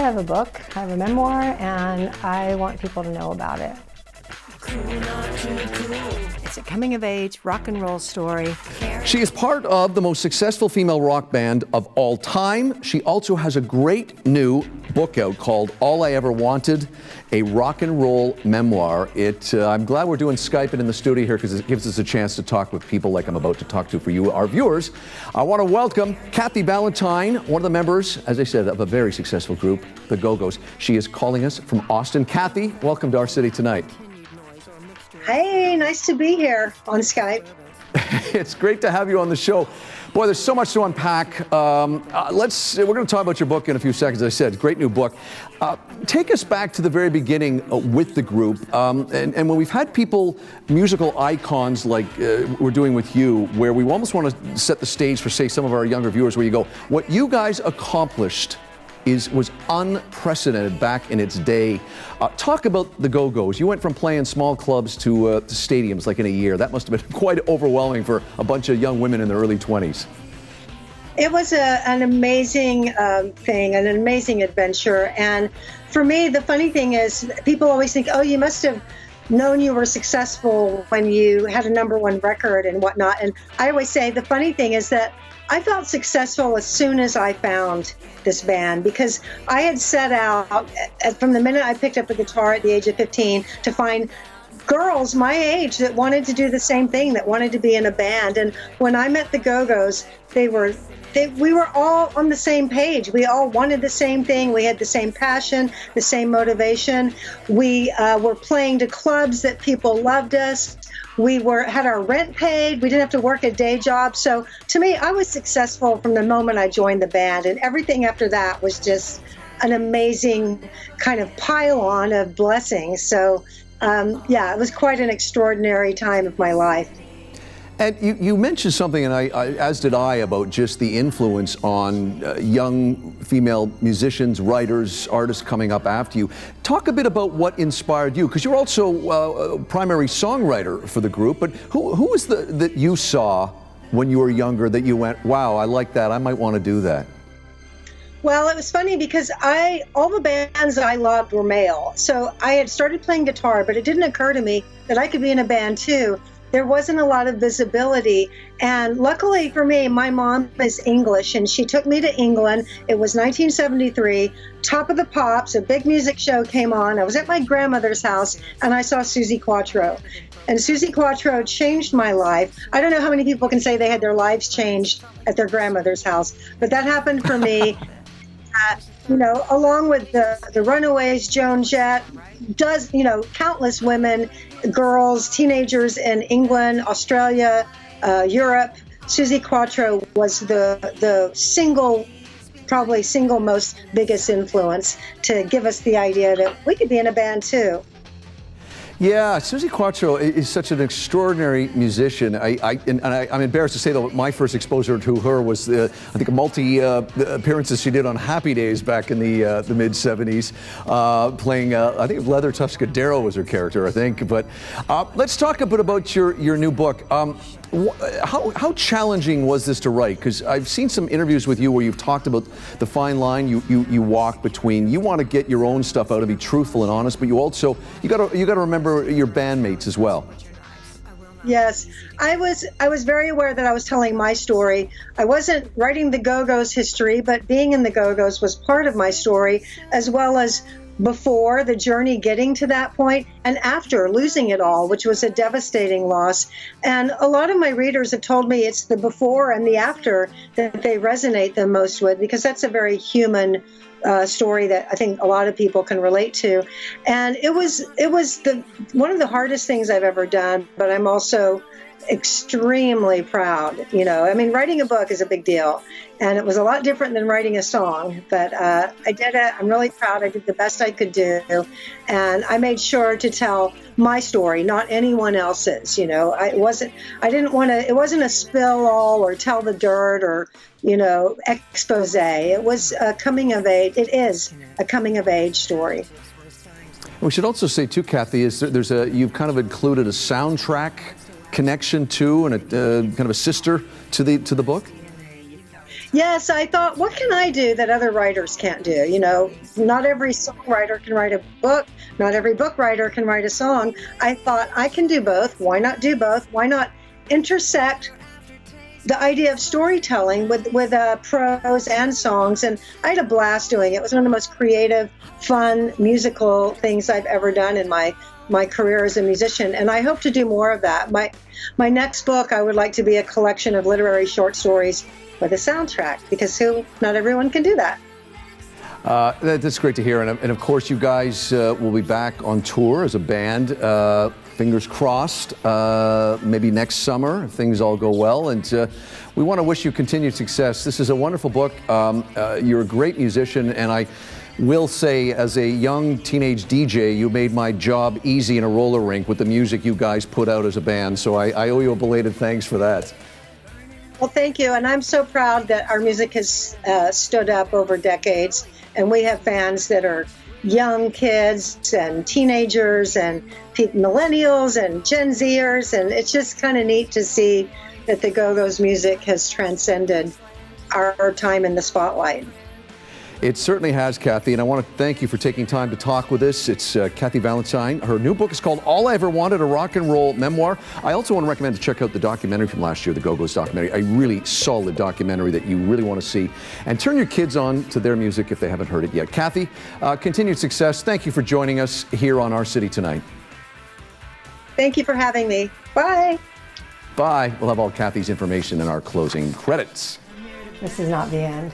have a book, I have a memoir, and I want people to know about it. It's a coming-of-age rock and roll story. She is part of the most successful female rock band of all time. She also has a great new book out called All I Ever Wanted, a rock and roll memoir. I'm glad we're doing Skype in the studio here because it gives us a chance to talk with people like I'm about to talk to for you, our viewers. I want to welcome Kathy Valentine, one of the members, as I said, of a very successful group, the Go-Go's. She is calling us from Austin. Kathy, welcome to our city tonight. Hey, nice to be here on Skype. It's great to have you on the show. Boy, there's so much to unpack. We're going to talk about your book in a few seconds. As I said, great new book. Take us back to the very beginning with the group. And when we've had people, musical icons like we're doing with you, where we almost want to set the stage for, say, some of our younger viewers, where you go, what you guys accomplished was unprecedented back in its day. Talk about the Go-Go's. You went from playing small clubs to stadiums like in a year. That must have been quite overwhelming for a bunch of young women in their early 20s. It was an amazing thing, an amazing adventure. And for me, the funny thing is, people always think, oh, you must have known you were successful when you had a #1 record and whatnot. And I always say the funny thing is that I felt successful as soon as I found this band, because I had set out from the minute I picked up a guitar at the age of 15 to find girls my age that wanted to do the same thing, that wanted to be in a band. And when I met the Go-Go's, we were all on the same page. We all wanted the same thing. We had the same passion, the same motivation. We were playing to clubs that people loved us. We had our rent paid. We didn't have to work a day job. So to me, I was successful from the moment I joined the band, and everything after that was just an amazing kind of pile-on of blessings. So yeah, it was quite an extraordinary time of my life. And you mentioned something, and I, as did I, about just the influence on young female musicians, writers, artists coming up after you. Talk a bit about what inspired you, because you're also a primary songwriter for the group, but who was that you saw when you were younger that you went, wow, I like that, I might want to do that? Well, it was funny because all the bands I loved were male. So I had started playing guitar, but it didn't occur to me that I could be in a band too. There wasn't a lot of visibility. And luckily for me, my mom is English, and she took me to England. It was 1973, Top of the Pops, a big music show came on. I was at my grandmother's house, and I saw Suzi Quatro. And Suzi Quatro changed my life. I don't know how many people can say they had their lives changed at their grandmother's house, but that happened for me. Along with the Runaways, Joan Jett, countless women, girls, teenagers in England, Australia, Europe. Suzi Quatro was the probably single most biggest influence to give us the idea that we could be in a band too. Yeah, Suzi Quatro is such an extraordinary musician. I'm embarrassed to say, though, my first exposure to her was, I think, appearances she did on Happy Days back in the mid-'70s, playing, I think, Leather Tuscadero was her character, I think. But let's talk a bit about your new book. How challenging was this to write? Because I've seen some interviews with you where you've talked about the fine line you walk between. You want to get your own stuff out and be truthful and honest, but you got to remember your bandmates as well. Yes, I was very aware that I was telling my story. I wasn't writing the Go-Go's history, but being in the Go-Go's was part of my story, as well as before the journey getting to that point and after losing it all, which was a devastating loss. And a lot of my readers have told me it's the before and the after that they resonate the most with, because that's a very human story that I think a lot of people can relate to. And it was one of the hardest things I've ever done, but I'm also extremely proud. Writing a book is a big deal, and it was a lot different than writing a song, but I did it. I'm really proud. I did the best I could do, and I made sure to tell my story, not anyone else's. It wasn't a spill all or tell the dirt or expose. It was a coming of age. It is a coming of age story. We should also say too, Kathy, you've kind of included a soundtrack connection to, and a kind of a sister to the book. Yes, I thought, what can I do that other writers can't do? You know, not every songwriter can write a book. Not every book writer can write a song. I thought I can do both. Why not do both? Why not intersect the idea of storytelling with prose and songs? And I had a blast doing it. It was one of the most creative, fun, musical things I've ever done in my career as a musician. And I hope to do more of that. My next book, I would like to be a collection of literary short stories with a soundtrack, because not everyone can do that. That's great to hear. And of course, you guys will be back on tour as a band. Fingers crossed, maybe next summer, if things all go well. And we want to wish you continued success. This is a wonderful book. You're a great musician, and I will say, as a young teenage DJ, you made my job easy in a roller rink with the music you guys put out as a band. So I owe you a belated thanks for that. Well, thank you. And I'm so proud that our music has stood up over decades. And we have fans that are young kids and teenagers and millennials and Gen Zers. And it's just kind of neat to see that the Go-Go's music has transcended our time in the spotlight. It certainly has, Kathy, and I want to thank you for taking time to talk with us. It's Kathy Valentine. Her new book is called All I Ever Wanted, a rock and roll memoir. I also want to recommend to check out the documentary from last year, the Go-Go's documentary, a really solid documentary that you really want to see. And turn your kids on to their music if they haven't heard it yet. Kathy, continued success. Thank you for joining us here on Our City Tonight. Thank you for having me. Bye. Bye. We'll have all Kathy's information in our closing credits. This is not the end.